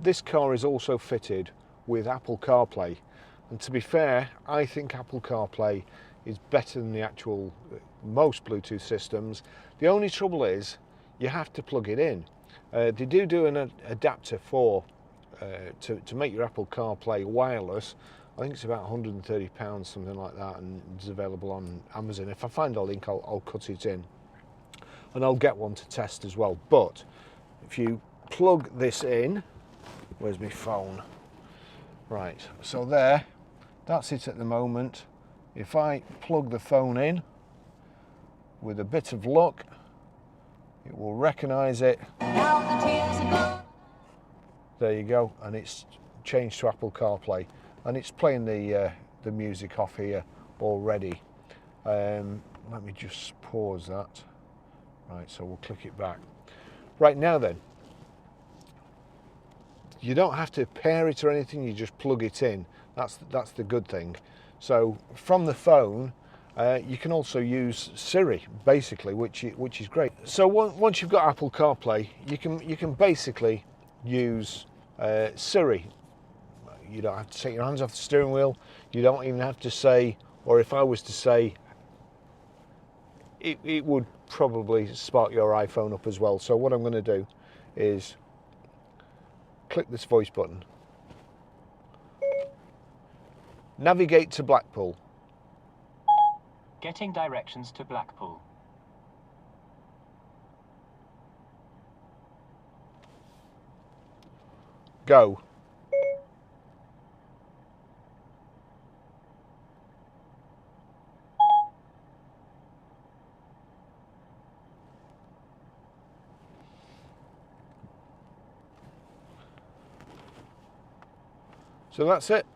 this car is also fitted with Apple CarPlay, and to be fair, I think Apple CarPlay is better than the actual most Bluetooth systems. The only trouble is you have to plug it in. They do an adapter for to make your Apple CarPlay wireless. I think it's about £130, something like that, and it's available on Amazon. If I find a link, I'll cut it in, and I'll get one to test as well. But if you plug this in, where's my phone? Right, so there, that's it at the moment. If I plug the phone in, with a bit of luck, it will recognise it. There you go, and it's changed to Apple CarPlay, and it's playing the music off here already. Let me just pause that. Right, so we'll click it back. Right, now then, you don't have to pair it or anything, you just plug it in. That's the good thing. So from the phone, you can also use Siri, basically, which is great. So once you've got Apple CarPlay, you can basically use Siri. You don't have to take your hands off the steering wheel. You don't even have to say, or if I was to say, it would probably spark your iPhone up as well. So what I'm going to do is click this voice button. Navigate to Blackpool. Getting directions to Blackpool. Go. So that's it.